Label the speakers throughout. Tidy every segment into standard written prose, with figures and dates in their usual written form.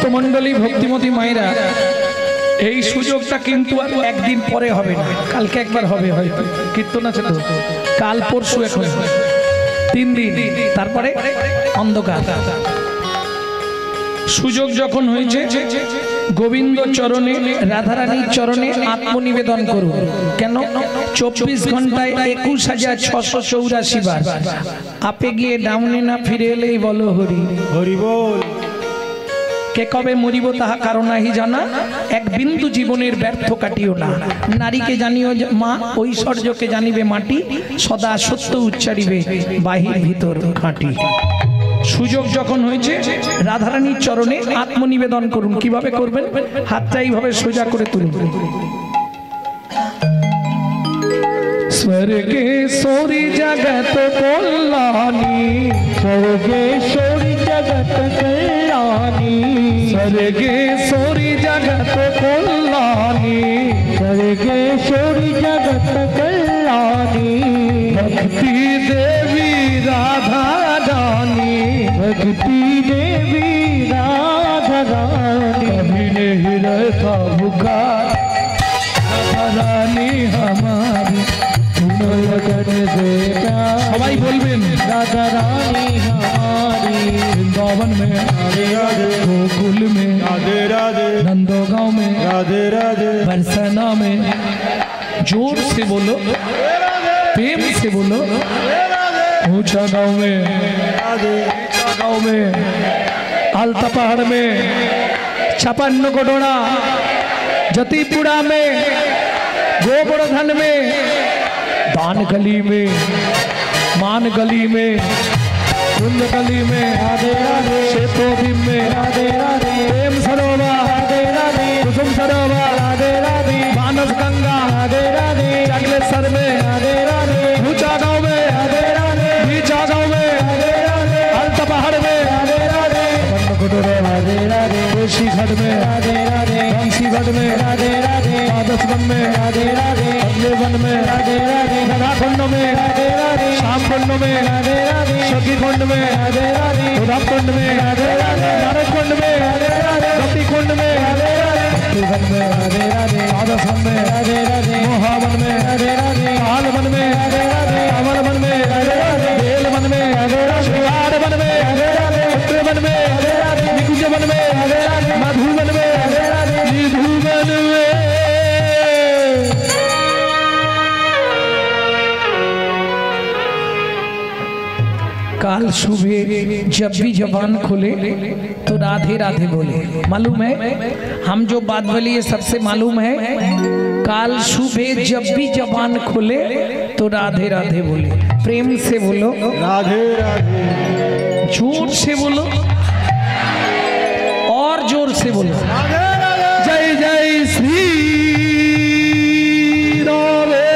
Speaker 1: ভক্তমণ্ডলী ভক্তিমতী মায়েরা এই সুযোগটা কিন্তু আর একদিন পরে হবে না, কালকে একবার হবে হয়তো, কীর্তন আছে তো, কাল পরশু এখন 3 দিন, তারপরে অন্ধকার। সুযোগ যখন হয়েছে গোবিন্দ চরণে রাধারানীর চরণে আত্মনিবেদন করুন। কেন? 24 ঘন্টায় 21,684 বার আপে গিয়ে ডাউনে না ফিরে এলেই বলো হরি
Speaker 2: হরি বল।
Speaker 1: কে কবে মরিব তাহা কারণ নাহি জানা, এক বিন্দু জীবনের ব্যর্থ কাটিও না। নারীকে জানিও মা, ঐশ্বর্যকে জানিবে মাটি, সদা সত্য উচ্চারিবে বাহির ভিতর খাঁটি। সুযোগ যখন হয়েছে রাধারানীর চরণে আত্মনিবেদন করুন। কিভাবে করবেন? হাতটা এইভাবে সোজা করে তুলুন। স্বর্গেশ্বরী জগৎ কল্যাণী, স্বর্গেশ্বরী জগৎ কল্যাণী, স্বর্গেশ্বরী জগৎ কল্যাণী, স্বর্গেশ্বরী জগৎ কল্যাণী, ভক্তি দেবী রাধা রানী, ভক্তি দেবী রাধা রানী, कभी नहीं रहता भूखा राधा रानी हमारी, সবাই বলবেন রাধা রানী हमारी, वृंदावन में राधे राधे, गोकुल में राधे राधे, नंदोगांव में राधे राधे, बरसाना में। जोर से बोलो, प्रेम से बोलो। ऊंचा गांव में राधे, ऊंचा गांव में, आलता पहाड़ में, छापन्न कोटोड़ा, जतीपुरा में, गोवर्धन में, दान गली में, मान गली में, कुंज गली में, राधे राधे, शेतोबीम में राधे राधे, प्रेम सरोवर राधे राधे, कुसुम सरोवर राधे राधे, मानस गंगा राधे राधे, जगलेश्वर में राधे राधे, ऊंचा गांव में राधे राधे, नीचा गांव में राधे राधे, अलता पहाड़ में राधे राधे, बंदकुटुरे राधे राधे, ऋषि घाट में राधे राधे, बंसी घाट में राधे राधे, द्वादश वन में राधे राधे, अगले वन में राधे राधे, गधा कुंड में राधे राधे, श्याम कुंड में राधे राधे, सखी कुंड में राधे राधे, उधा कुंड में राधे राधे, नारद कुंड में राधे राधे, गति कुंड में राधे राधे, भक्ति वन में राधे राधे, द्वादश वन में राधे राधे, मोहावन में राधे राधे, काल वन में राधे राधे, अमर वन में राधे राधे, बेल वन में राधे राधे, शिवाड़ वन में राधे राधे, उत्तर वन में राधे राधे, निकुंज वन में राधे राधे, मधु वन में राधे राधे, निधु वन में। काल सुबह जब भी जबान खोले तो राधे राधे बोले। मालूम है हम जो बात बोली ये सबसे मालूम है। काल सुबह जब भी जबान खोले तो राधे राधे बोले। प्रेम से बोलो
Speaker 2: राधे राधे,
Speaker 1: जोर से बोलो और जोर से बोलो। जय जय श्री राधे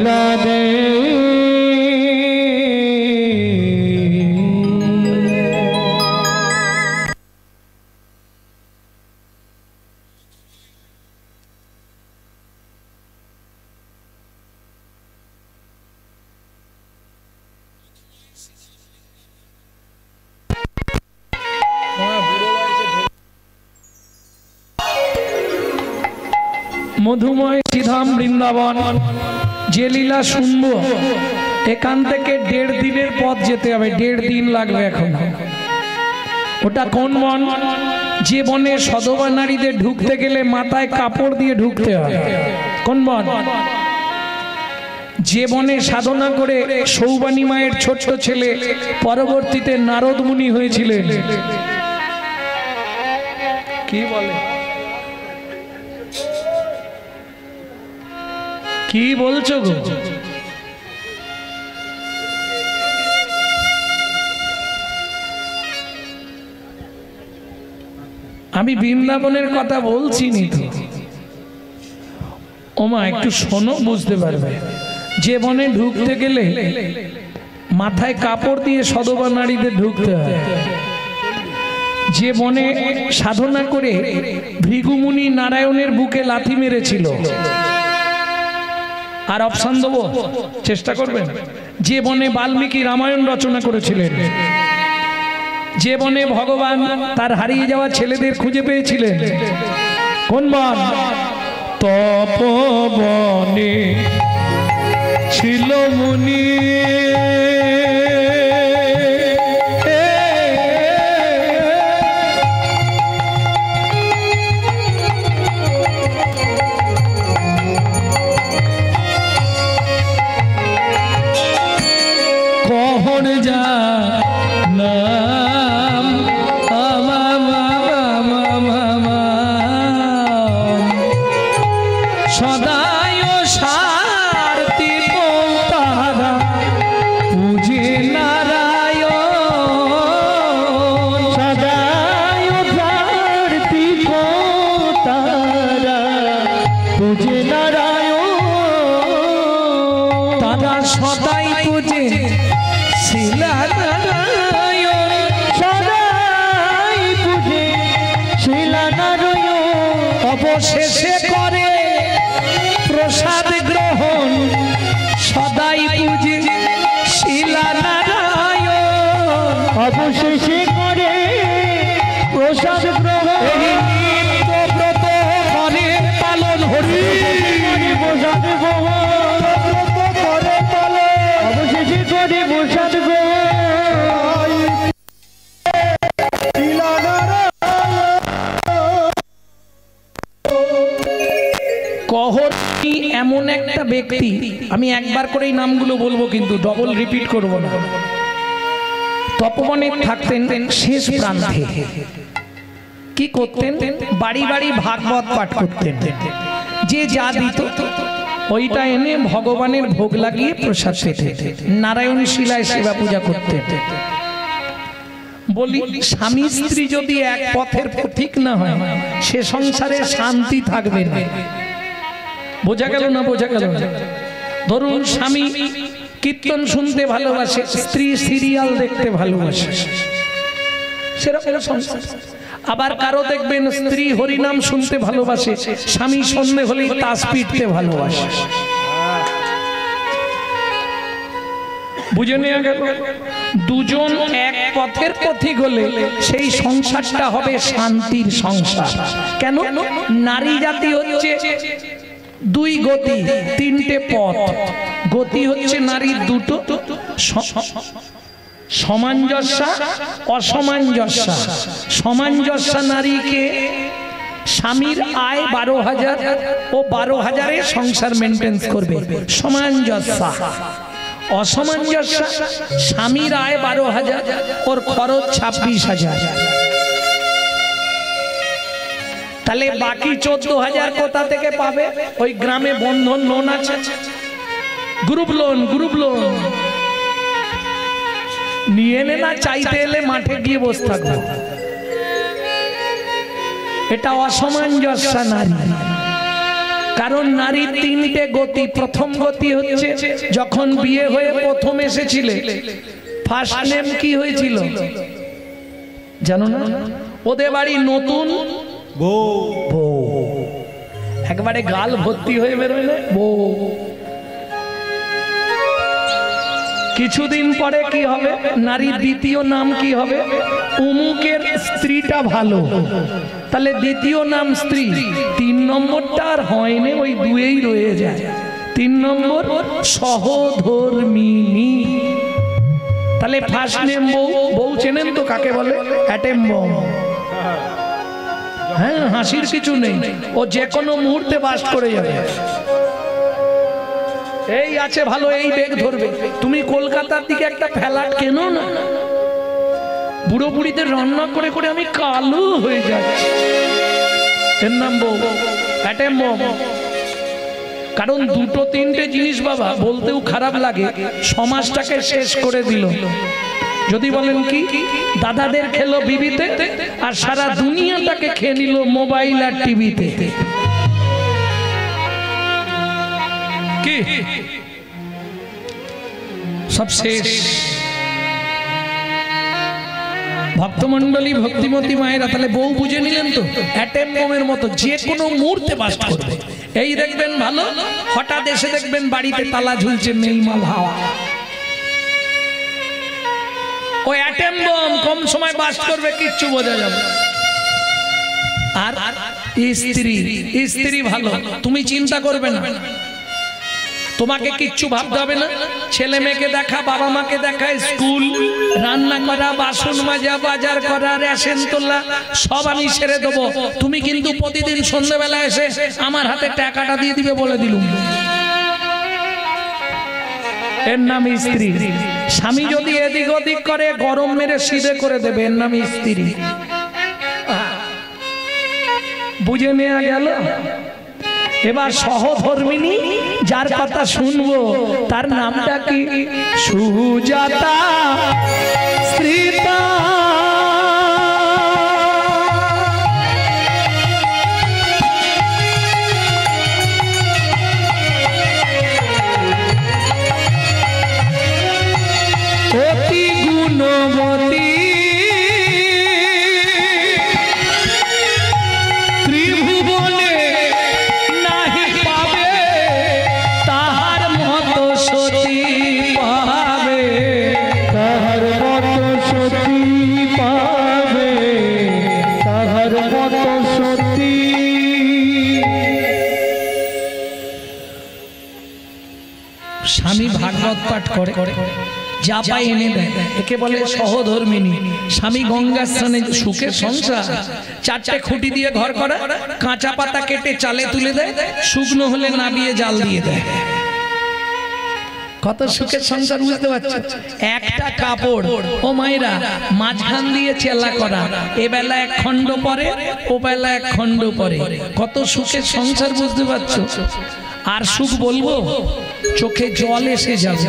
Speaker 1: राधे। মধুময় শ্রীধাম বৃন্দাবন যে লীলা শুনবো, এখান থেকে 1.5 দিনের পথ যেতে হবে। 1.5 দিন লাগবে এখন। ওটা কোন বন? যে বনে সধবা নারীদের ঢুকতে গেলে মাথায় কাপড় দিয়ে ঢুকতে হয়। কোন বন? যে বনে সাধনা করে সৌবানী মায়ের ছোট্ট ছেলে পরবর্তীতে নারদ মুনি হয়েছিলেন। কি বলে? কি বলছো গো? আমি বৃন্দাবনের কথা বলছি নি তো। ওমা একটু শোনো, বুঝতে পারবে। যে বনে ঢুকতে গেলে মাথায় কাপড় দিয়ে সধবা নারীদের ঢুকতে হয়। যে বনে সাধনা করে ভৃগুমুনি নারায়ণের বুকে লাথি মেরেছিল। আর অপশন দেবো, চেষ্টা করবেন। যে বনে বাল্মীকি রামায়ণ রচনা করেছিলেন। যে বনে ভগবান তার হারিয়ে যাওয়া ছেলেদের খুঁজে পেয়েছিলেন। কোন বন? তপবনে ছিল মুনি, কহর যা নাম সদায় সারতি তারা পূজে নারায়ণ, সদায় সারতি তারা পূজে নারায়ণ, তারা সদাই পূজে শিলা নারায়ণ, সদাই পূজে শিলা নারায়ণ, অবশেষে করে প্রসাদ গ্রহণ, সদাই পূজে শিলা নারায়ণ, অবশেষে করে প্রসাদ গ্রহণ, নিত্য ব্রত করে পালন, হরি প্রসাদ গ্রহণ করে পালন, অবশেষে করে প্রসাদ গ্রহণ। কহরী এমন একটা ব্যক্তি, আমি একবার করেই নামগুলো বলবো কিন্তু ডবল রিপিট করব না। তপবনে থাকতেন শেষ প্রান্তে। কি করতেন? বাড়ি বাড়ি ভাগবত পাঠ করতেন। যে যা দিত ওইটা এনে ভগবানের ভোগ লাগিয়ে প্রসাদ পেতেন। নারায়ণ শিলায় সেবা পূজা করতেন। বলি, স্বামী স্ত্রী যদি এক পথের পথিক না হয় সে সংসারে শান্তি থাকবে না। বোঝা গেল না? বোঝা গেল না? ধরুন স্বামী কীর্তন শুনতে ভালোবাসে, স্ত্রী সিরিয়াল দেখতে ভালোবাসে, সেরকম সংসার। আবার কারো দেখবেন স্ত্রী হরিনাম শুনতে ভালোবাসে, স্বামী সন্ধে হলেই তাস পিটতে ভালোবাসে। বুঝে নেওয়া গেল? দুজন এক পথের পথিক হলে সেই সংসারটা হবে শান্তির সংসার। কেন? নারী জাতি হচ্ছে দুই গতি, তিনটে পথ। গতি হচ্ছে নারীর দুটো, সামঞ্জস্য, অসামঞ্জস্য। সামঞ্জস্য নারীকে স্বামীর আয় 12,000 ও 12,000-এ সংসার মেনটেন করবে, সামঞ্জস্য। অসামঞ্জস্য, স্বামীর আয় 12,000, ওর খরচ 26,000। তাহলে বাকি 14,000 কোথা থেকে পাবে? ওই গ্রামে বন্ধন লোন আছে, গ্রুপ লোন, গ্রুপ লোন নিয়ে নে না, চাইতে এলে মাঠে গিয়ে বসে থাকবে। এটা অসামঞ্জস্য নারী। কারণ নারীর তিনটে গতি। প্রথম গতি হচ্ছে যখন বিয়ে হয়ে প্রথম এসেছিলে ফার্স্ট নেম কি হয়েছিল জানো না? ওদের বাড়ি নতুন বউ, একবারে গাল ভর্তি হয়ে বেরোলে বউ। কিছুদিন পরে কি হবে? নারীর দ্বিতীয় নাম কি হবে? উমুকের স্ত্রীটা ভালো, তাহলে দ্বিতীয় নাম স্ত্রী। 3 নম্বরটা আর হয়নি, ওই দুয়েই রয়ে যায়। 3 নম্বর সহধর্মিনী। তাহলে ফার্স্ট নেম বউ। বউ চেনেন তো কাকে বলে? Atom bomb. হ্যাঁ, হাসির কিছু নেই, ও যে কোনো মুহূর্তে বাস্ট করে যাবে। এই আছে ভালো, এই বেগ ধরবে। তুমি কলকাতার দিকে একটা ফ্ল্যাট কেনো না, বুড়ো বুড়িদের রান্না করে করে আমি কালো হয়ে যাচ্ছি। এর নাম বউ, অ্যাটেম বম। কারণ দুটো তিনটে জিনিস বাবা বলতেও খারাপ লাগে, সমাজটাকে শেষ করে দিল। যদি বলেন কি, দাদাদের খেলো বিবিতে আর সারা দুনিয়াটাকে খেয়ে নিল মোবাইল আর টিভিতে। কি সব শেষ। ভক্তমন্ডলী, ভক্তিমতী মায়েরা, তাহলে বউ বুঝে নিলেন তো? অ্যাটেম বোমের মতো যে কোনো মুহূর্তে বাস্ট করবে। এই দেখবেন ভালো, হঠাৎ এসে দেখবেন বাড়িতে তালা ঝুলছে, নেই মাল হাওয়া। ওই অ্যাটম বম কম সময় বাস্ট করবে, কিচ্ছু বোঝা যাবে। আর স্ত্রী ভালো, তুমি চিন্তা করবে না, তোমাকে কিচ্ছু ভাবতে হবে না। ছেলে মেয়েকে দেখা, বাবা মাকে দেখা, স্কুল, রান্না করা, বাসন মাজা, বাজার করা, রেশন তোলা সব আমি সেরে দেবো। তুমি কিন্তু প্রতিদিন সন্ধ্যাবেলা এসে আমার হাতে টাকাটা দিয়ে দিবে বলে দিলুম। এর নাম স্ত্রী। স্বামী যদি এদিক ওদিক করে গরম মেরে সিধে করে দেবে, এর নাম স্ত্রী। বুঝে নেওয়া গেল। এবার সহধর্মিনী যার কথা শুনবো তার নামটা কি? সুজাতা স্ত্রীতা। অতি গুণবতী স্বামী ভাগবত পাঠ করে, যা পাই এনে দেয়, একে বলে সহধর্মিনী। স্বামী গঙ্গা স্নানে, সুখের সংসার। চারটে খুঁটি দিয়ে ঘর করা, কাঁচা পাতা কেটে চালে তুলে দেয়, শুকনো হলে নাবিয়ে জাল দিয়ে দেয়। কত সুখের সংসার, বুঝতে পারছো? একটা কাপড় ও মায়েরা মাঝখান দিয়ে চেলা করা, এ বেলা এক খণ্ড পরে, ও বেলা এক খণ্ড পরে। কত সুখের সংসার, বুঝতে পারছো? আর সুখ বলবো, চোখে জল এসে যাবে।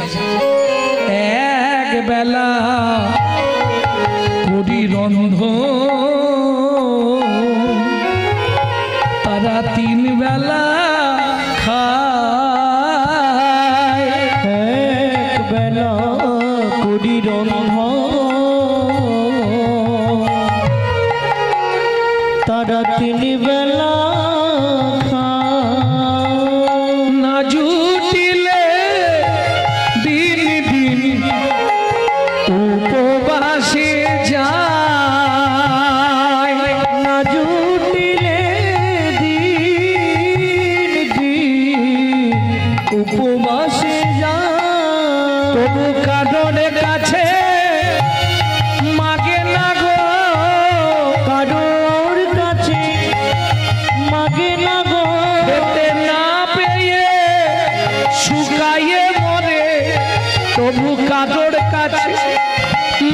Speaker 1: এক বেলা করি রন্ধন, তারা তিন বেলা খায়। এক বেলা করি রন্ধন, তারা তিন বেলা তবু কাজর কাছে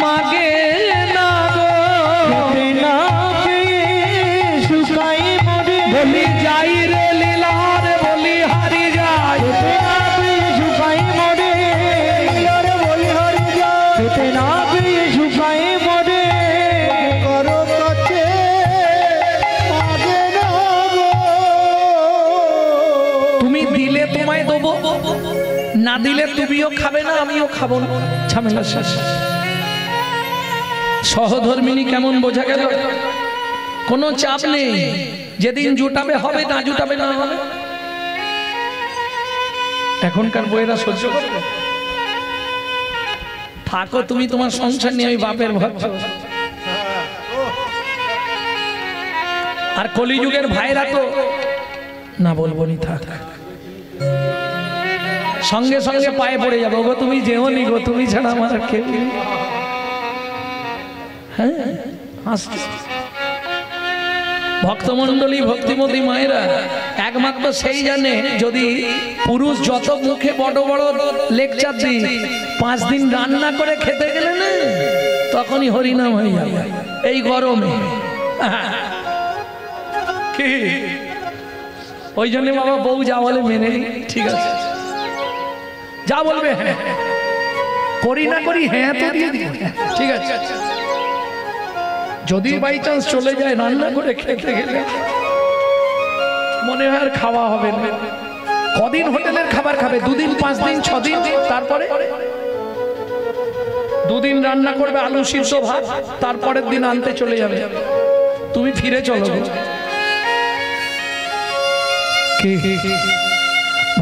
Speaker 1: মাগে না গো, না পেয়ে শুকাই মরে। বলি যাই রে লীলার, বলি হারি যাই, না পেয়ে শুকাই মরে। বলি হারি যাই, না পেয়ে শুকাই মরে। করো কাছে মাগে না গো। তুমি দিলে তোমায় দেবো, না দিলে তুমিও খাবে না, আমিও খাবো না, ঝামেলা শেষ। সহধর্মিনী কেমন বোঝা গেল? কোনো চাপ নেই, যেদিন জুটাবে হবে, না জুটাবে না হবে। এখনকার বইয়েরা সহ্য করবে? থাকো তুমি তোমার সংসার নিয়ে, আমি বাপের ভক্ত। আর কলিযুগের ভাইরা তো না বলবো নি, থাক। সঙ্গে সঙ্গে পায়ে পড়ে যাবো, গো তুমি যেও নি গো, তুমি ছাড়া আমার কেউ। হ্যাঁ, ভক্তমন্ডলী, ভক্তিমতী মায়েরা একমাত্র সেই জানে, যদি পুরুষ যত মুখে বড় বড় লেকচার দিই, 5 দিন রান্না করে খেতে গেলে না, তখনই হরিনাম হয়ে যাবে। এই গরমে কি ওই জন্য বাবা বউ যা বলে মেনে, ঠিক আছে, যা বলবে হ্যাঁ করি, না করি হ্যাঁ তো দিয়ে দিই, ঠিক আছে। যদি বাই চান্স চলে যায় রান্না করে খেতে গেলে, মনে হয় আর খাওয়া হবে না। কদিন হোটেলের খাবার খাবে? 2 দিন, 5 দিন, 6 দিন। তারপরে 2 দিন রান্না করবে আলু সিদ্ধ ভাত, তারপরের দিন আনতে চলে যাবে। তুমি ফিরে চলো।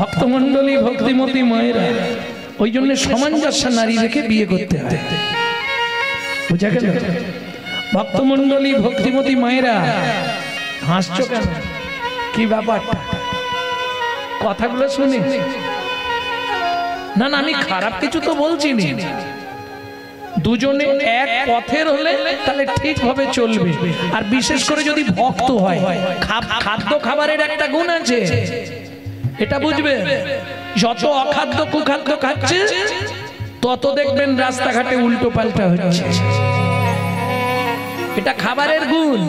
Speaker 1: ভক্তমন্ডলী, ভক্তিমতী মায়েরা, ওই জন্য সামঞ্জস্য নারী রেখে বিয়ে করতে হয়। বুঝা গেল? ভক্তমণ্ডলী, ভক্তিমতী মায়েরা, হাসছো কেন? কি ব্যাপারটা? কথাগুলো শুনে না না, আমি খারাপ কিছু তো বলছি না। দুজনে এক পথের হলে তাহলে ঠিকভাবে চলবে। আর বিশেষ করে যদি ভক্ত হয়, খাদ্য খাবারের একটা গুণ আছে, এটা বুঝবে। যত অখাদ্য কুখাদ্য খাচ্ছে তত দেখবেন রাস্তাঘাটে উল্টো পাল্টা হচ্ছে। এটা খাবারের গুণ।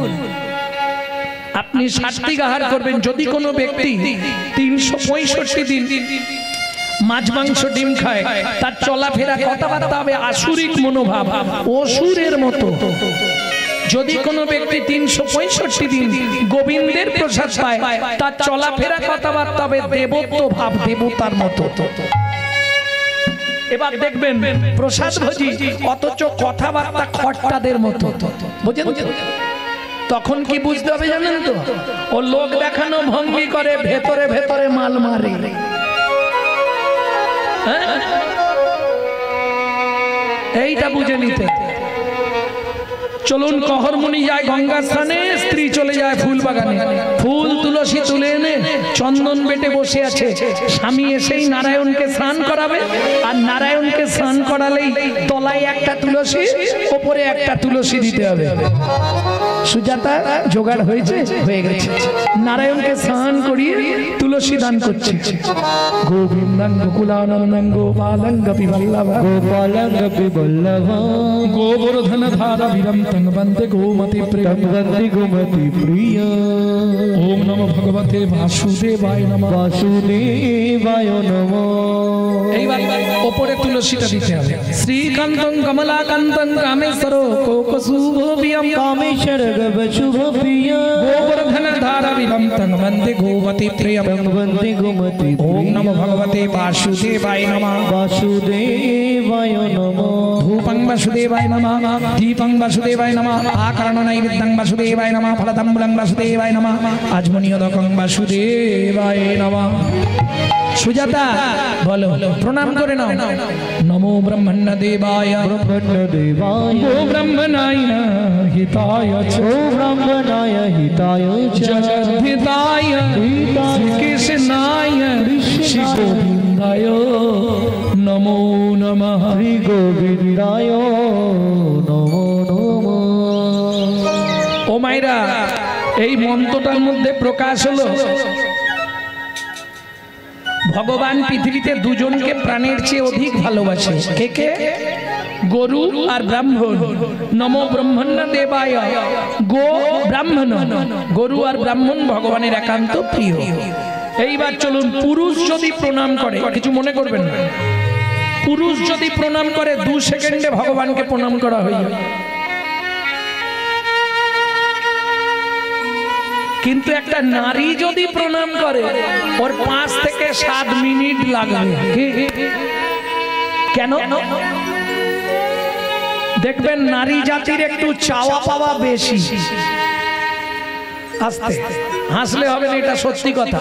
Speaker 1: আপনি সাত্বিক আহার করবেন। যদি কোনো ব্যক্তি 365 দিন মাছ মাংস ডিম খায়, তার চলাফেরা কথাবার্তা হবে আসুরিক মনোভাব, অসুরের মতো। যদি কোনো ব্যক্তি 365 দিন গোবিন্দের প্রসাদ পায়, তার চলাফেরা কথাবার্তা হবে দেবত্ব ভাব, দেবতার মতো। এবার দেখবেন প্রসাদ ভোজি অথচ কথাবার্তা খট্টাদের মতো। বুঝেন? তখন কি বুঝতে হবে জানেন তো? ও লোক দেখানো ভঙ্গি করে, ভেতরে ভেতরে মাল মারে। এইটা বুঝে নিতে। চলুন, কহরমণি যায় গঙ্গা স্নানে, স্ত্রী চলে যায় ফুল বাগানে। ফুল তুলসী তুলে এনে চন্দন বেটে বসে আছে। স্বামী এসেই নারায়ণকে স্নান করাবে, আর নারায়ণকে স্নান করালেই তলায় একটা তুলসী, ওপরে একটা তুলসী দিতে হবে। সুজাতা জোগাড় হয়েছে, হয়ে গেছে। নারায়ণকে স্নান করিয়ে তুলসী দান করছে। গোবিন্দং গোকুলানন্দং গোপালং গোপী বল্লভা,
Speaker 2: গোপালং গোপী বল্লভা,
Speaker 1: গোবর্ধন ধারা বিরম বন্দে গোমতি প্রিয়ম,
Speaker 2: বন্দে গোমতি প্রিয়।
Speaker 1: ওম নমো ভগবতে বাসুদেবায় নমঃ,
Speaker 2: বাসুদেবায় নমঃ।
Speaker 1: এইবার ওপরে তুলসীটা দিতে হবে। শ্রীকান্তং কমলাকান্তং কামেশ্বর কোকশুভোপিয়ম,
Speaker 2: কামেশ্বর গবশুভ প্রিয়।
Speaker 1: গোবর্ধন ধারা বিরম বন্দে গোমতি প্রিয়ম,
Speaker 2: বন্দে গোমতি প্রিয়।
Speaker 1: ওম নমো ভগবতে বাসুদেবায় নমঃ,
Speaker 2: বাসুদেবায় নমঃ।
Speaker 1: ধূপং বাসুদেবায় নমঃ, দীপং বাসুদেবায় নমঃ, আকারণ নৈবেদ্যং বাসুদেবায় নমঃ, ফলতাম্বুলং বাসুদেবায় নমঃ, আজমনীয়দকং বাসুদেবায় নমঃ। সুজাতা বলো, প্রণাম করে নাও। নমো ব্রহ্মণ্য দেবায়,
Speaker 2: ব্রহ্মণ্য দেবায়,
Speaker 1: গো ব্রহ্মণায় হিতায় চ,
Speaker 2: ও ব্রাহ্মণায় হিতায় চ,
Speaker 1: জগদ্ধিতায় শ্রীকৃষ্ণায় শ্রী গোবিন্দায় নমো নমঃ,
Speaker 2: শ্রী গোবিন্দায় নমো নমঃ।
Speaker 1: ও মায়েরা, এই মন্ত্রটার মধ্যে প্রকাশ হলো ভগবান পৃথিবীতে দুজনকে প্রাণের চেয়ে অধিক ভালোবাসে। কে কে? গরু আর ব্রাহ্মণ। নমো ব্রহ্মণ্য দেবায়, গো ব্রাহ্মণ, গরু আর ব্রাহ্মণ ভগবানের একান্ত প্রিয়। এইবার চলুন, পুরুষ যদি প্রণাম করে, কিছু মনে করবেন না, পুরুষ যদি প্রণাম করে 2 সেকেন্ডে ভগবানকে প্রণাম করা হয়ে যাবে। কিন্তু একটা নারী যদি প্রণাম করে, ওর 5 থেকে 7 মিনিট লাগবে। কেন? দেখবেন নারী জাতির একটু চাওয়া পাওয়া বেশি। আস্তে হাসলে হবে না, এটা সত্যি কথা।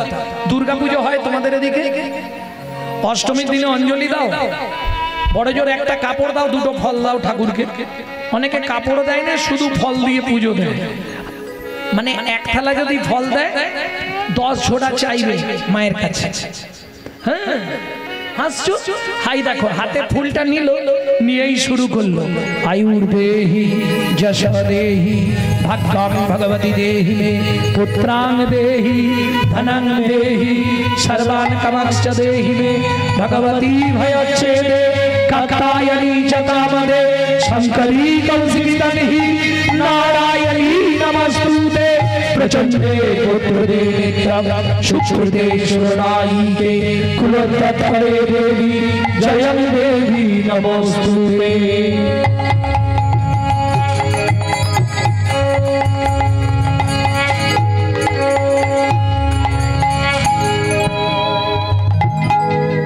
Speaker 1: দুর্গাপুজো হয় তোমাদের এদিকে, অষ্টমীর দিনে অঞ্জলি দাও, বড় জোর একটা কাপড় দাও, 2টো ফল দাও ঠাকুরকে। অনেকে কাপড় দেয় না, শুধু ফল দিয়ে পুজো দেয়। মানে এক থালা যদি ফল দেয় 10 ঝোড়া চাইবে মায়ের কাছে। হ্যাঁ, হাসছো? হাই দেখো, হাতে ফুলটা নিল, নিয়েই শুরু করলো, আয়ুর্দেহি যশোদেহি ভাগ্যং ভগবতী দেহি মে, পুত্রাং দেহি ধনং দেহি সর্বান কামাংশ্চ দেহি মে, ভগবতী ভয়চ্ছেদে কাত্যায়নী চ কামদে, শঙ্করী কৌশিকিতনিহি নারায়ণী নমস্তুতে, प्रचंडे पुत्रदे नित्यं शुक्रदे शरणायिके, कुलतत्परे देवी जयं देवी नमोस्तुते।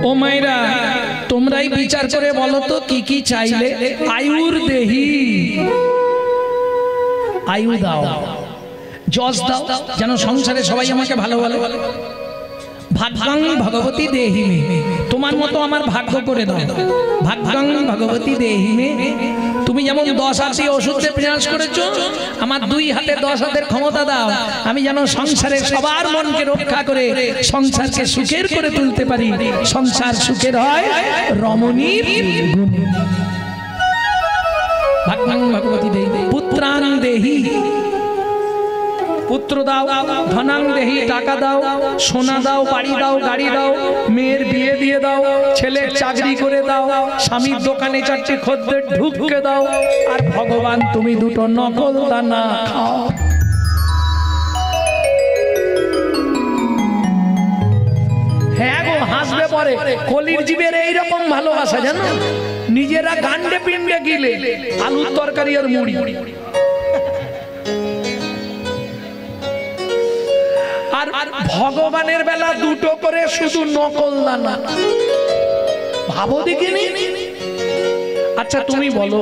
Speaker 1: ও মায়েরা, তোমরাই বিচার করে বলো তো কি কি চাইলে? আয়ুর দেহি, আয়ু দাও, যশ দাও, যেন সংসারে সবাই আমাকে ভালো বলে। ভাগ্যাং ভগবতী দেহি মে, তোমার মতো আমার ভাগ্য করে দাও। ভাগ্যাং ভগবতী দেহি মে, তুমি যেমন 10 হাতে ওষুধে প্রয়াস করেছো, আমার 2 হাতে 10 হাতের ক্ষমতা দাও, আমি যেন সংসারে সবার মনকে রক্ষা করে সংসারকে সুখের করে তুলতে পারি। সংসার সুখের হয় রমণীর গুণে। ভাগ্যাং ভগবতী দেহি, পুত্রাং দেহি, পুত্র দাও, ধনাং দেহি, টাকা দাও, সোনা দাও, বাড়ি দাও, গাড়ি দাও, মেয়ের বিয়ে দিয়ে দাও, ছেলের চাকরি করে দাও, স্বামীর দোকানে 4টে খদ্দের ঢুকে দাও, আর ভগবান তুমি 2টো নকল দানা খাও। হ্যাঁ গো, হাসবে পরে। কলির জীবের এইরকম ভালোবাসা জানো, নিজেরা গান্ডে পিন্ডে গিলে আলুর তরকারি আর মুড়ি, আর ভগবানের বেলা 2টো করে শুধু নকল দানা। ভাবো দেখিনি। আচ্ছা তুমি বলো,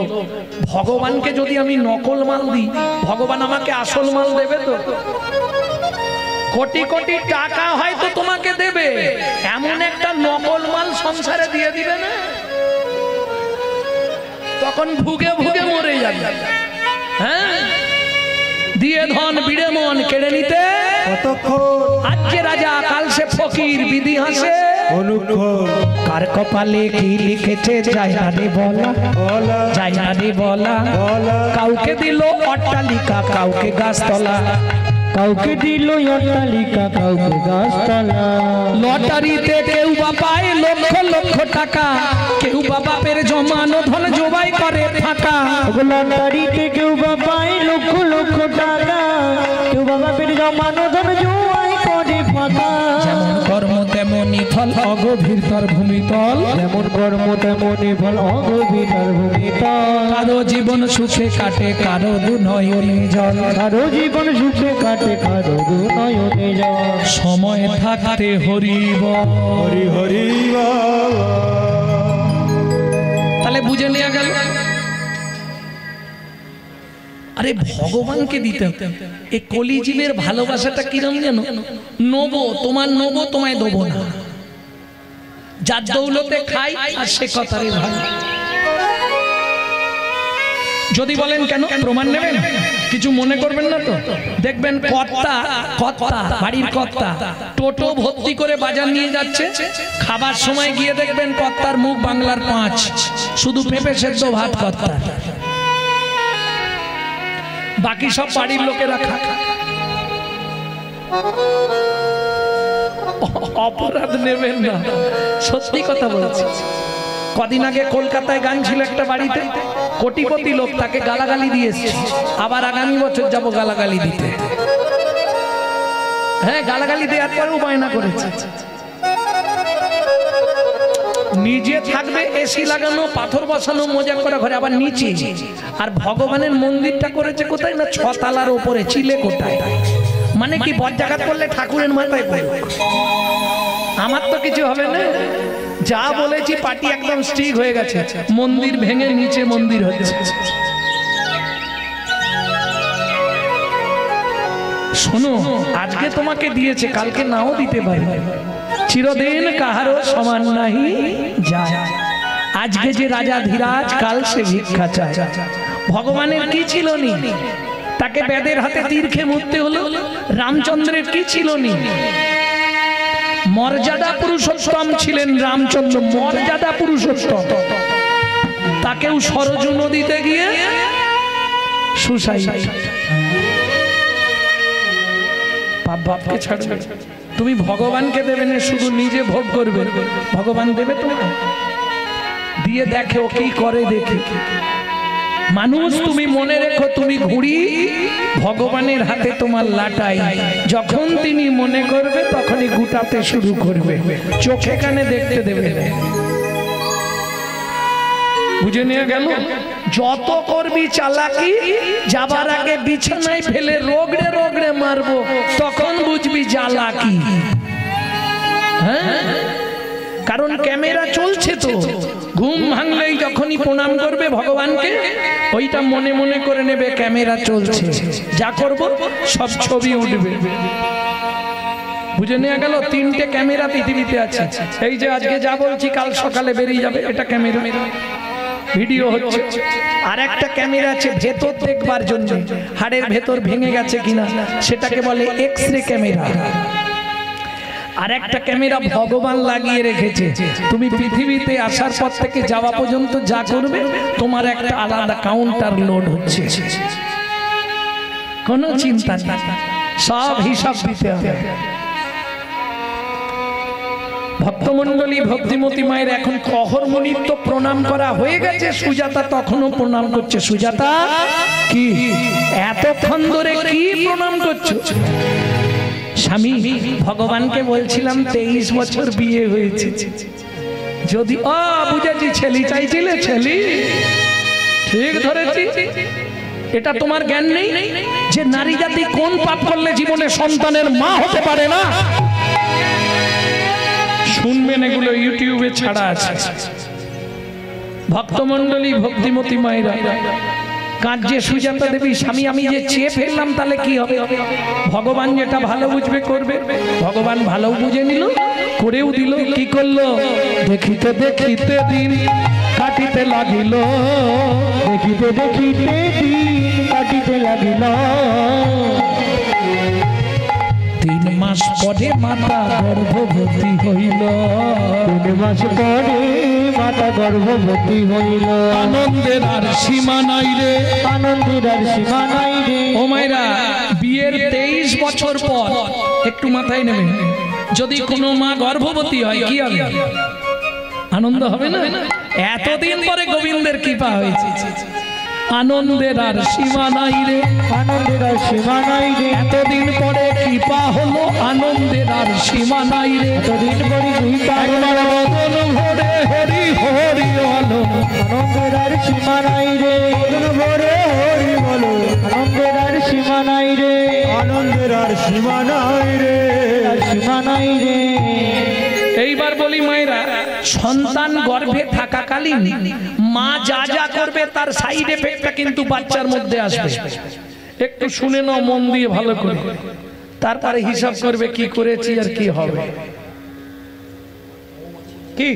Speaker 1: ভগবানকে যদি আমি নকল মাল দিই, ভগবান আমাকে আসল মাল দেবে তো? কোটি কোটি টাকা হয়তো তোমাকে দেবে, এমন একটা নকল মাল সংসারে দিয়ে দিবে না, তখন ভুগে ভুগে মরে যাবে। হ্যাঁ, দিয়ে ধন বিড়ে মন কেড়ে নিতে আজকে রাজা কাল সে ফকির, বিধি হাসে কার কপালে কি লিখেছে যায় না রে বলা, যায় না রে বলা। কাউকে দিল অট্টালিকা, কাউকে গাছতলা,
Speaker 2: কাউকে দিল অট্টালিকা, কাউকে গাছতলা।
Speaker 1: লটারিতে কেউ বা পায় লক্ষ লক্ষ টাকা, কেউ বা বাপের জমানো ধন জবাই করে ফাঁকা।
Speaker 2: লটারিতে কেউ বা পায় লক্ষ লক্ষ টাকা, কেউ বা বাপের জমানো ধন জবাই করে ফাঁকা।
Speaker 1: যেমন কর্ম তেমনি ফল, অগভীর তার ভূমিতল।
Speaker 2: যেমন কর্ম তেমনি ফল, অগভীর তার ভূমিতল।
Speaker 1: কারো জীবন সুখে কাটে, কারো দুনয়নে জল।
Speaker 2: কারো জীবন সুখে কাটে, কারো দুনয়নে জল।
Speaker 1: সময় থাকতে হরি বল,
Speaker 2: হরি হরি বল।
Speaker 1: তাহলে বুঝে নেওয়া গেল। আরে ভগবানকে দিতে এই কলিজীবের ভালোবাসাটা কিরম জানো? নবো তোমার, নবো তোমায় দেবো না, যার দৌলতে খাই আর সে কথারই ভালো। যদি বলেন কেন, প্রমাণ নেবেন, কিছু মনে করবেন না তো? দেখবেন কর্তা, কর্তা বাড়ির কর্তা টোটো ভর্তি করে বাজার নিয়ে যাচ্ছে, খাবার সময় গিয়ে দেখবেন কর্তার মুখ বাংলার 5, শুধু পেঁপে সেদ্ধ ভাত কর্তা, বাকি সব বাড়ির লোকেরা খা। অপরাধ নেবেন না, সত্যি কথা বলছি। কদিন আগে কলকাতায় গান ছিল একটা বাড়িতে, কোটিপতি লোক, তাকে গালাগালি দিয়েছে, আবার আগামী বছর যাব গালাগালি দিতে। হ্যাঁ, গালাগালি দেওয়ার পরেও বায়না করেছে। নিজে থাকবে এসি লাগানো, পাথর বসানো, মজা করা ঘরে, আবার নিচে। আর ভগবানের মন্দিরটা করেছে কোথায় না, 6 তলার উপরে, চিলে কোটায়। মানে কি, বজ্জাঘাত করলে ঠাকুরের মাথায় পড়ে। আমার তো কিছু হবে না, যা বলেছি পার্টি একদম স্ট্রিক হয়ে গেছে, মন্দির ভেঙে নিচে মন্দির হচ্ছে। শোনো, আজকে তোমাকে দিয়েছে, কালকে নাও দিতে পারে, চিরদিন কাহারও সমান নাহি যায়। আজকে যে রাজা ধীরাজ, কাল সে ভিক্ষা চায়। ভগবানের কি ছিল নি, তাকে বেদের হাতে তীর খেয়ে মরতে হলো। রামচন্দ্রের কি ছিল নি, মর্যাদা পুরুষোত্তম ছিলেন রামচন্দ্র, মর্যাদা পুরুষোত্তম। তাকেও সরজু নদীতে গিয়ে সুসাইড। বাপকে ছাড়বে, তুমি ভগবানকে দেবে না, শুধু নিজে ভোগ করবে, ভগবান দেবে তোমার? দিয়ে দেখে ও কি করে, দেখে। মানুষ তুমি মনে রেখো, তুমি ঘুড়ি, ভগবানের হাতে তোমার লাটাই। যখন তিনি মনে করবে তখনই গুটাতে শুরু করবে, চোখে কানে দেখতে দেবে। বুঝে নিয়ে গেল? যত করবি চালাকি, যাবার আগে বিছানায় ফেলে রোগড়ে রোগড়ে মারবো, তখন বুঝবি জ্বালা কি। হ্যাঁ, কারণ ক্যামেরা চলছে তো, ঘুম ভাঙলেই যখনই প্রণাম করবে ভগবানকে, ওইটা মনে মনে করে নেবে ক্যামেরা চলছে, যা করব সব ছবি উঠবে। বুঝে নেওয়া গেল। তিনটে ক্যামেরা পৃথিবীতে আছে। এই যে আজকে যা বলছি কাল সকালে বেরিয়ে যাবে, এটা ক্যামেরা, ভিডিও হচ্ছে। আর একটা ক্যামেরা আছে ভেতর দেখবার জন্য, হাড়ের ভেতর ভেঙে গেছে কিনা, সেটাকে বলে এক্স-রে ক্যামেরা। আর একটা ক্যামেরা ভগবান লাগিয়ে রেখেছে, তুমি পৃথিবীতে আসার পর থেকে যাওয়া পর্যন্ত যা করবে তোমার একটা আলাদা কাউন্টার লোড হচ্ছে, কোনো চিন্তা নেই, সব হিসাব দিতে হবে। ভক্তমন্ডলী, ভক্তিমতী মায়ের এখন অহরমণির তো প্রণাম করা হয়ে গেছে, সুজাতা তখনও প্রণাম করছে। সুজাতা কি এতক্ষণ ধরে কি প্রণাম করছো? স্বামী, ভগবানকে বলছিলাম 23 বছর বিয়ে হয়েছে, যদি বুঝেছি ছেলে চাইছিলে, ছেলে ঠিক ধরেছি। এটা তোমার জ্ঞান নেই যে নারী জাতি কোন পাপ করলে জীবনে সন্তানের মা হতে পারে না? শুনবেন, এগুলো ইউটিউবে ছাড়া আছে। ভক্তমন্ডলী, ভক্তিমতী মায়েরা, কাঁদছে সুজাতা দেবী, স্বামী আমি যে চেয়ে ফেললাম তাহলে কি হবে? ভগবান যেটা ভালো বুঝবে করবে। ভগবান ভালো বুঝে নিল, করেও দিল। কি করলো? দেখিতে দেখিতে দিন কাটিতে লাগিল,
Speaker 2: দেখিতে দেখিতে দিন কাটিতে লাগিল।
Speaker 1: 3 মাস পরে মাতা গর্ভবতী হইল,
Speaker 2: 3 মাস পরে মাতা গর্ভবতী হইল।
Speaker 1: আনন্দের আর সীমা নাই রে,
Speaker 2: আনন্দের আর সীমা নাই রে।
Speaker 1: ও মায়েরা, বিয়ের 23 বছর পর একটু মাথায় নেবেন, যদি কোনো মা গর্ভবতী হয় কি হবে? আনন্দ হবে না? এতদিন পরে গোবিন্দের কৃপা হয়েছে। আনন্দের আর সীমা নাই রে,
Speaker 2: আনন্দের আর সীমা নাই রে।
Speaker 1: এতদিন পরে কৃপা হলো, আনন্দের আর সীমা নাই রে।
Speaker 2: এতদিন পরে কৃপা হলো,
Speaker 1: বদন ভরে হরি হরি হলো,
Speaker 2: আনন্দের আর সীমা নাই রে। বদন ভরে হরি বলো, আনন্দের আর সীমা নাই রে।
Speaker 3: আনন্দের আর সীমা নাই রে,
Speaker 2: আর সীমা নাই রে।
Speaker 1: এইবার বলি মায়েরা, সন্তান গর্ভে থাকাকালীন মা যা যা করবে তার সাইড এফেক্টটা কিন্তু বাচ্চার মধ্যে আসবে। একটু শুনে নাও মন দিয়ে ভালো করে, তারপরে হিসাব করবে কি করেছি আর কি হবে। কি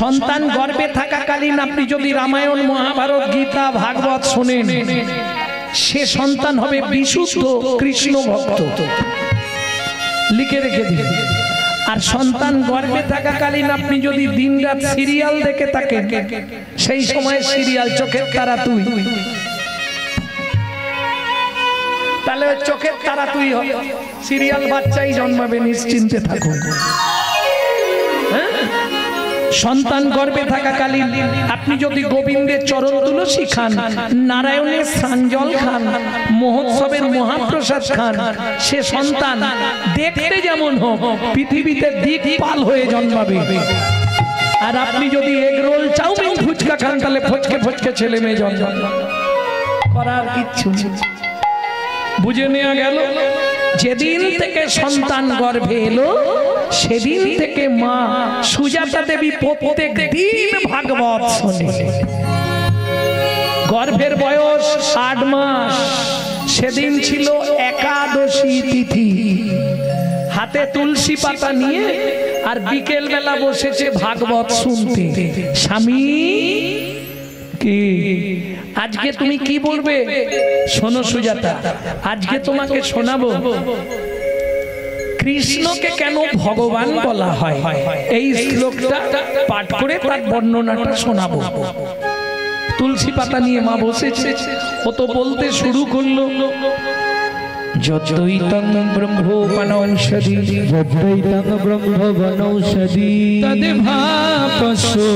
Speaker 1: সন্তান গর্ভে থাকাকালীন আপনি যদি রামায়ণ, মহাভারত, গীতা, ভাগবত শোনেন, সে সন্তান হবে বিশুদ্ধ কৃষ্ণ ভক্ত, লিখে রেখে দিন। আর সন্তান গর্ভে থাকাকালীন আপনি যদি দিনরাত সিরিয়াল দেখে থাকেন, সেই সময় সিরিয়াল চোখের তারা তুই, তাহলে চোখের তারা তুই হবে, সিরিয়াল বাচ্চাই জন্মাবে, নিশ্চিন্তে থাকুন। সন্তান গর্ভে থাকাকালীন আপনি যদি গোবিন্দের চরণ তুলসী খান, নারায়ণের স্নানজল খান, মহোৎসবের মহাপ্রসাদ খান, সে সন্তান দেখতে যেমন হোক পৃথিবীতে দিকপাল হয়ে জন্মাবে। আর আপনি যদি এগ রোল, চাউমিন, ফুচকা খান, তাহলে ফচকে ফচকে ছেলে মেয়ে জন্মাবে, করার কিচ্ছু নেই। বুঝে নেওয়া গেল? যেদিন থেকে সন্তান গর্ভে এলো সেদিন থেকে মা সুজাতা দেবী প্রত্যেক দিন ভাগবত শোনে। গর্ভের বয়স 8 মাস, সেদিন ছিল একাদশী তিথি। হাতে তুলসী পাতা নিয়ে আর বিকেল বেলা বসেছে ভাগবত শুনতে। স্বামী কি আজকে তুমি কি বলবে? শোনো সুজাতা, আজকে তোমাকে শোনাবো কৃষ্ণকে কেন ভগবান বলা হয়। এই শ্লোকটা পাঠ করে তার বর্ণনাটা শোনাবো। তুলসী পাতা নিয়ে মা বসেছে, ও তো বলতে শুরু করলো, যদ্বৈতং ব্রহ্মোপনৌষধি,
Speaker 2: যদ্বৈতং ব্রহ্মবনৌষধি,
Speaker 1: তদ্ভাপসো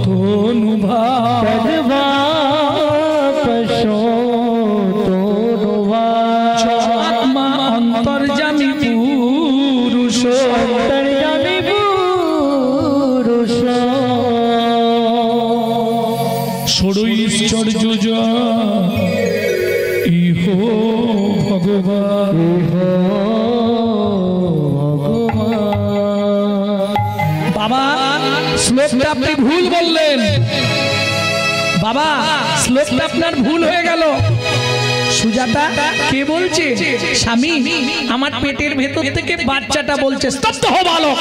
Speaker 1: তনুভা,
Speaker 2: তদ্ভাপসো তনুভা।
Speaker 1: আত্মা অন্তর্যামী পুরুষ,
Speaker 2: অন্তর্যামী পুরুষ,
Speaker 1: ষড়ৈশ্বর্য ইহো ভগবান। বাবা শ্লোকটা আপনি ভুল বললেন, বাবা শ্লোকটা আপনার ভুল হয়ে গেল। সুজাতা কে বলছে? স্বামী, আমার পেটের ভেতর থেকে বাচ্চাটা বলছে। স্তব্ধ হও বালক,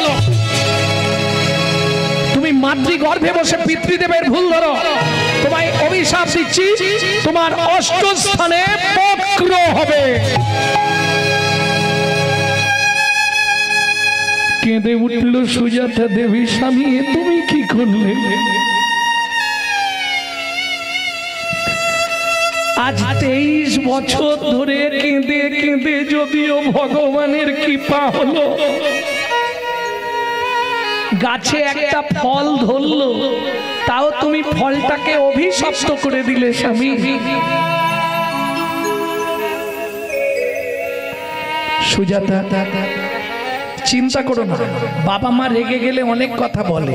Speaker 1: তুমি মাতৃগর্ভে বসে পিতৃদেবের ভুল ধরো। তোমায় অভিশাপ দিচ্ছি, তোমার অষ্টম স্থানে বক্র হবে। কেঁদে উঠল সুজাতা দেবী, স্বামী তুমি কি করলে? আজ 23 বছর ধরে কেঁদে কেঁদে যদিও ভগবানের কৃপা হলো, গাছে একটা ফল ধরলো, তাও তুমি ফলটাকে অভিশপ্ত করে দিলে স্বামী। সুজাতা চিন্তা করো না, বাবা মা রেগে গেলে অনেক কথা বলে,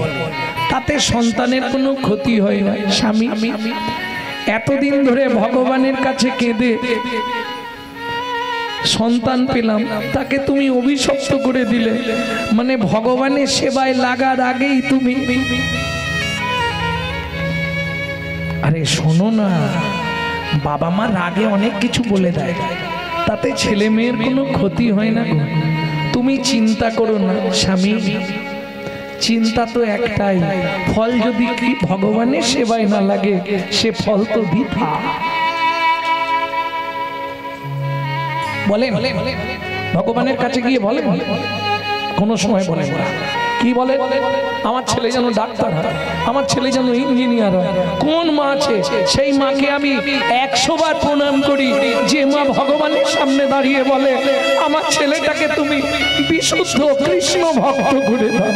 Speaker 1: তাতে সন্তানের কোনো ক্ষতি হয় না স্বামী। এতদিন ধরে ভগবানের কাছে কেঁদে সন্তান পেলাম, তাকে তুমি অভিশপ্ত করে দিলে, মানে ভগবানের সেবায় লাগার আগেই তুমি। আরে শোনো না, বাবা মা রাগে অনেক কিছু বলে দেয়, তাতে ছেলে মেয়ের কোনো ক্ষতি হয় না। তুমি চিন্তা করো না স্বামী, চিন্তা তো একটাই, ফল যদি কি ভগবানের সেবায় না লাগে সে ফল তো বৃথা। বলেন ভগবানের কাছে গিয়ে বলেন, কোনো সময় বলেন না। কি বলে? আমার ছেলে যেন ডাক্তার হয়, আমার ছেলে যেন ইঞ্জিনিয়ার হয়। কোন মা আছে সেই মাকে আমি 100 বার প্রণাম করি, যে মা ভগবানের সামনে দাঁড়িয়ে বলে আমার ছেলেটাকে তুমি বিশুদ্ধ কৃষ্ণ ভক্ত করে দাও।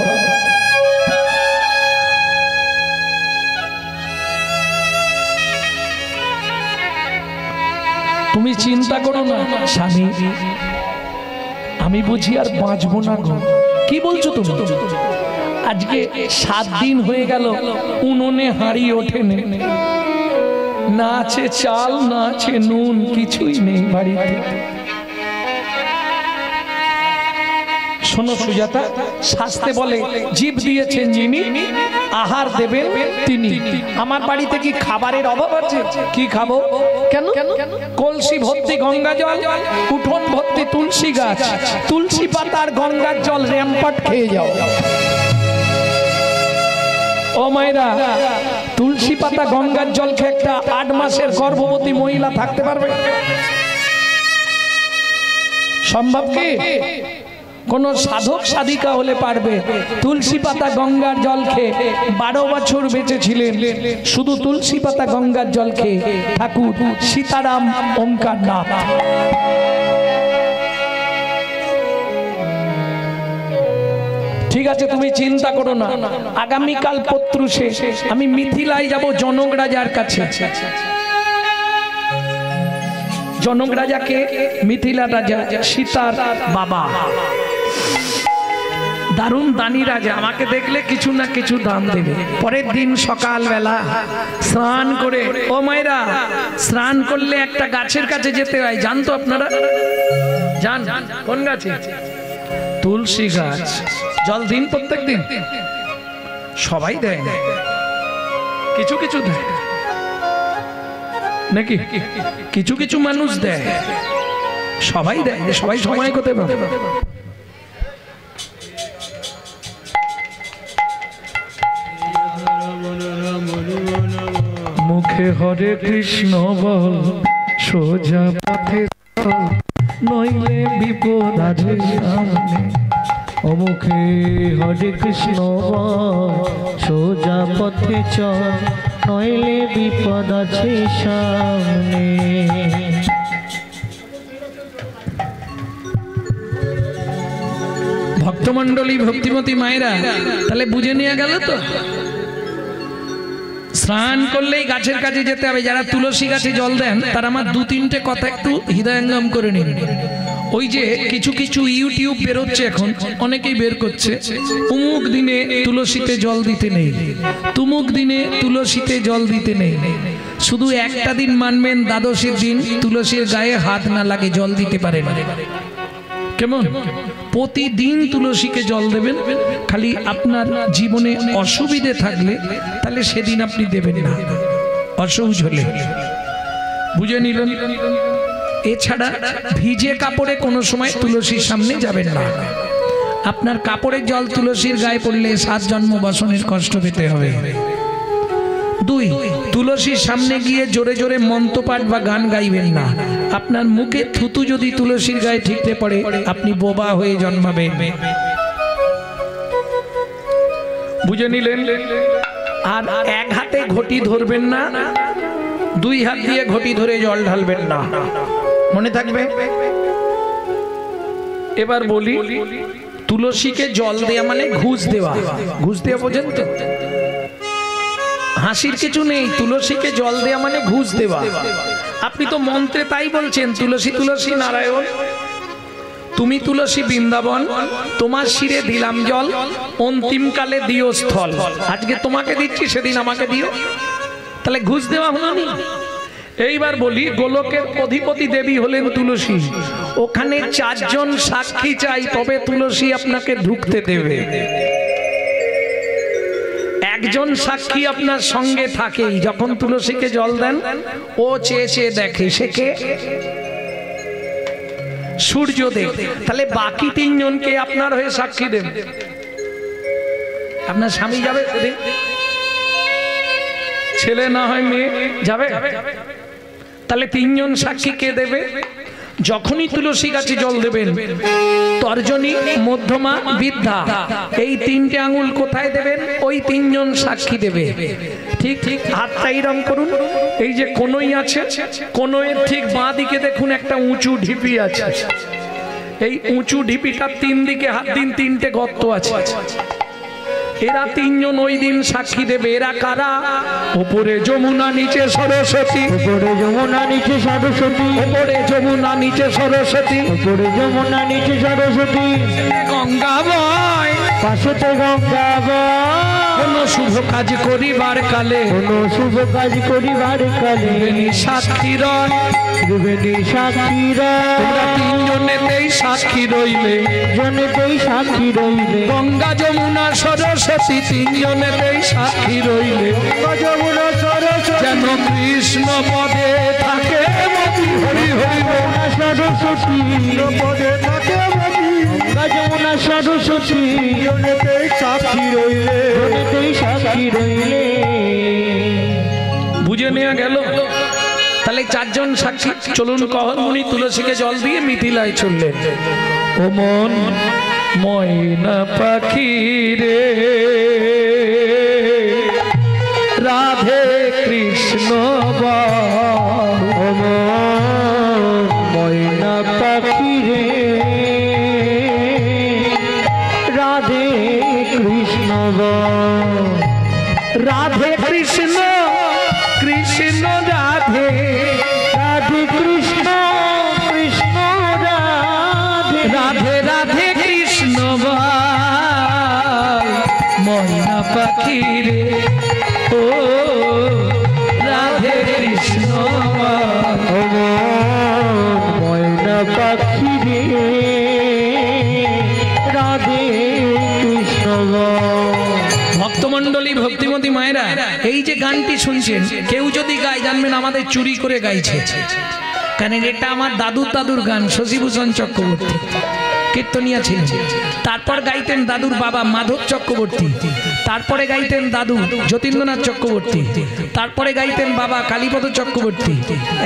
Speaker 1: তুমি চিন্তা করো না স্বামী, আমি বুঝি আর বাঁচবো না গো। কি বলছো তুমি? আজকে 7 দিন হয়ে গেল উনুনে হাঁড়ি ওঠেনি, না আছে চাল, না আছে নুন, কিছুই নেই বাড়িতে। শোনো সুজাতা, শাস্ত্রে বলে জীব দিয়েছেন যিনি, আহার দেবেন তিনি। আমার বাড়িতে কি খাবারের অভাব আছে? কি খাবো? কেন? কলসি ভর্তি গঙ্গা জল, উঠোন ভর্তি তুলসী গাছ, তুলসী পাতার গঙ্গার জল র্যাম্পাট খেয়ে যাও। ও মায়েরা, তুলসী পাতা গঙ্গার জল খেয়ে একটা 8 মাসের গর্ভবতী মহিলা থাকতে পারবে? সম্ভব কি? কোন সাধক সাধিকা হলে পারবে। তুলসী পাতা গঙ্গার জল খেয়ে 12 বছর বেঁচেছিলেন, শুধু তুলসী পাতা গঙ্গার জল খেয়ে ঠাকুর সীতারাম ওঙ্কার নাথ। ঠিক আছে, তুমি চিন্তা করো না, আগামীকাল পত্রুষে আমি মিথিলায় যাব জনক রাজার কাছে। জনক রাজাকে মিথিলা রাজা সীতার বাবা, দারুণ দানি রাজা, আমাকে দেখলে কিছু না কিছু দান দেবে। পরের দিন সকালবেলা স্নান করে, ও মায়েরা স্নান করলে একটা গাছের কাছে যেতে হয়, জানতো আপনারা? জান? কোন গাছে? তুলসী গাছ। জল দিন প্রত্যেক দিন? সবাই দেয় না, কিছু কিছু দেয় নাকি? কিছু কিছু মানুষ দেয়, সবাই দেয়, সবাই সময় করতে পারে। মুখে হরে কৃষ্ণ বল, সোজা পথে নইলে বিপদ আছে সামনে।
Speaker 2: ও মুখে হরে কৃষ্ণ বল, সোজা পথে চল, নইলে বিপদ আছে সামনে।
Speaker 1: ভক্তমন্ডলী, ভক্তিমতী মায়েরা, তাহলে বুঝে নিয়ে গেল তো? স্নান করলেই গাছের কাছে যেতে হবে। যারা তুলসী গাছে জল দেন তারা আমার 2-3টে কথা একটু হৃদয়ঙ্গম করে নিন। ওই যে কিছু কিছু ইউটিউব বেরোচ্ছে এখন, অনেকেই বের করছে, অমুক দিনে তুলসীতে জল দিতে নেই, তুমুক দিনে তুলসীতে জল দিতে নেই। শুধু একটা দিন মানবেন, দ্বাদশীর দিন তুলসীর গায়ে হাত না লাগে জল দিতে পারেন। কেমন? প্রতিদিন তুলসীকে জল দেবেন। খালি আপনার জীবনে অসুবিধে থাকলে তাহলে সেদিন আপনি দেবেন না, অসহজ হলে। বুঝে নিলেন? এছাড়া ভিজে কাপড়ে কোনো সময় তুলসীর সামনে যাবেন না। আপনার কাপড়ের জল তুলসীর গায়ে পড়লে 7 জন্ম বসনের কষ্ট পেতে হবে। 2, তুলসীর সামনে গিয়ে জোরে জোরে মন্ত্রপাঠ বা গান গাইবেন না। আপনার মুখে থুতু যদি তুলসীর গায়ে ঠিকতে পড়ে আপনি বোবা হয়ে জন্মাবেন। বুঝে নিলেন? আর এক হাতে ঘটি ধরবেন না, 2 হাত দিয়ে ঘটি ধরে জল ঢালবেন না, মনে থাকবে। এবার বলি, তুলসীকে জল দেয়া মানে ঘুষ দেওয়া। ঘুষ দেওয়া বোঝেন তো? হাসির কিছু নেই। তুলসীকে জল দেয়া মানে ঘুষ দেওয়া। আপনি তো মন্ত্রে তাই বলছেন, তুলসী তুলসী নারায়ণ, তুমি তুলসী বৃন্দাবন, তোমার শিরে দিলাম জল, অন্তিমকালে দিও স্থল। আজকে তোমাকে দিচ্ছি, সেদিন আমাকে দিও। তাহলে ঘুষ দেওয়া হলো না। এইবার বলি, গোলকের অধিপতি দেবী হলেন তুলসী। ওখানে 4 জন সাক্ষী চাই, তবে তুলসী আপনাকে ঢুকতে দেবে। একজন সাক্ষী আপনার সঙ্গে থাকেই। যখন তুলসীকে জল দেন, ও চেয়ে চেয়ে দেখে, সে কে? সূর্যদেব। তাহলে বাকি 3 জনকে আপনার হয়ে সাক্ষী দেন। আপনার স্বামী যাবে, ছেলে না হয় মেয়ে যাবে। তাহলে 3 জন সাক্ষী কে দেবে? যখনই তুলসী গাছে জল দেবেন, তর্জনী, মধ্যমা, বৃদ্ধা, এই 3টে আঙুল কোথায় দেবেন? ওই 3 জন সাক্ষী দেবে। ঠিক ঠিক হাতটা এইরকম করুন। এই যে কোনই আছে, কোনয়ের ঠিক বাঁ দিকে দেখুন একটা উঁচু ঢিপি আছে। এই উঁচু ঢিপিটার 3 দিকে হাত দিন, 3টে গর্ত আছে। এরা 3 জন ওই দিন সাক্ষী দেবে। এরা কারা? উপরে যমুনা, নিচে সরস্বতী।
Speaker 2: উপরে যমুনা, নিচে সরস্বতী।
Speaker 1: উপরে যমুনা, নিচে সরস্বতী।
Speaker 2: উপরে যমুনা, নিচে সরস্বতী।
Speaker 1: গঙ্গা বয়,
Speaker 2: পাশেতে গঙ্গা বয়।
Speaker 1: কোন শুভ কাজ করিবার কালে,
Speaker 2: কোন শুভ কাজ করিবার কালে,
Speaker 1: সাক্ষী রয়,
Speaker 2: সাক্ষী রয়।
Speaker 1: তোমরা 3 জনেতেই সাক্ষী রইলে,
Speaker 2: জনেতেই সাক্ষী রইলে।
Speaker 1: গঙ্গা যমুনা সরস্বতী 3 জনেতেই সাক্ষী রইলে।
Speaker 2: যমুনা সরস্বতী
Speaker 1: যেন কৃষ্ণ পদে থাকে মতি। হরি হরি বল।
Speaker 2: সরস্বতী
Speaker 3: পদে থাকে মতি।
Speaker 2: গঙ্গা যমুনা সরস্বতী
Speaker 3: জনেতেই সাক্ষী রইলে।
Speaker 2: জনেতেই সাক্ষী রইলে।
Speaker 1: বুঝে নেওয়া গেল? তাহলে 4 জন সাক্ষী। চলুন, কহন মুনি তুলসীকে জল দিয়ে মিথিলায় চললেন। ও মন ময়না পাখি রে, রাধে কৃষ্ণ বল।
Speaker 2: ও মন ময়না পাখি রে, রাধে কৃষ্ণ বল।
Speaker 1: রাধে কৃষ্ণ, কৃষ্ণ রাধে,
Speaker 2: রাধে কৃষ্ণ, কৃষ্ণ রাধে।
Speaker 1: রাধে রাধে কৃষ্ণ বল। ময়না পাখি রে, ও রাধে কৃষ্ণ বল।
Speaker 2: ও মন ময়না পাখি রে, রাধে কৃষ্ণ বল।
Speaker 1: ভক্তমণ্ডলী, ভক্তিমতী মায়েরা, এই যে গানটি শুনছেন, কেউ যদি গায় জানবেন আমাদের চুরি করে গাইছে। কারণ এটা আমার দাদুর গান, শশীভূষণ চক্রবর্তী কীর্তনিয়া ছিলেন। তারপর গাইতেন দাদুর বাবা মাধব চক্রবর্তী, তারপরে গাইতেন দাদু যতীন্দ্রনাথ চক্রবর্তী, তারপরে গাইতেন বাবা কালীপদ চক্রবর্তী।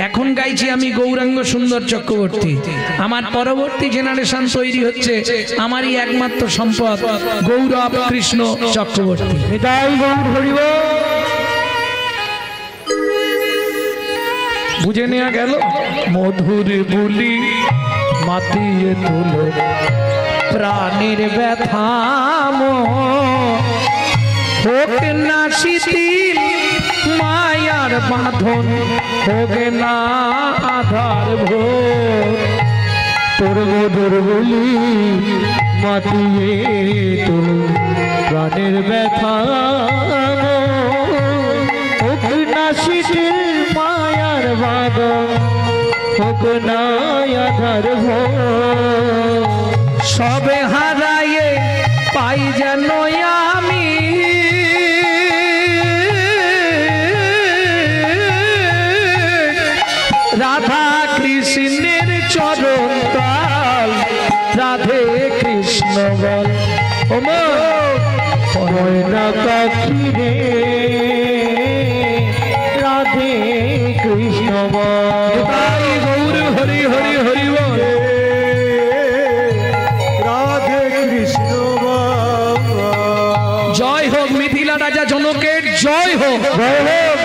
Speaker 1: এখন গাইছি আমি গৌরাঙ্গ সুন্দর চক্রবর্তী। আমার পরবর্তী জেনারেশন তৈরি হচ্ছে, আমারই একমাত্র সম্পদ গৌরব কৃষ্ণ চক্রবর্তী।
Speaker 2: নিতাই গৌর হরি বল।
Speaker 1: বুঝে নেওয়া গেল? মধুর বুলি মাতিয়ে তুলো প্রাণের ব্যথাম, হোক না শিথিল মায়ার বাঁধন, হোক না আধার ভোর।
Speaker 2: তোর মধুর বলি মাতিয়ে তোর প্রাণের ব্যথা, হোক না শিথিল মায়ার বাঁধন, হোক না আধার ভোর।
Speaker 1: সবে হারায়ে পাই যেন আমি, রাধা কৃষ্ণে
Speaker 2: চরণ তাল রাধে কৃষ্ণ বল ওমা ময়না পাখি রে রাধে কৃষ্ণ বল
Speaker 1: তাই গৌর হরি হরি হরি বল।
Speaker 3: রাধে কৃষ্ণ বাবা।
Speaker 1: জয় হোক মিথিলা রাজা জনকের জয় হোক।
Speaker 2: জয় হোক।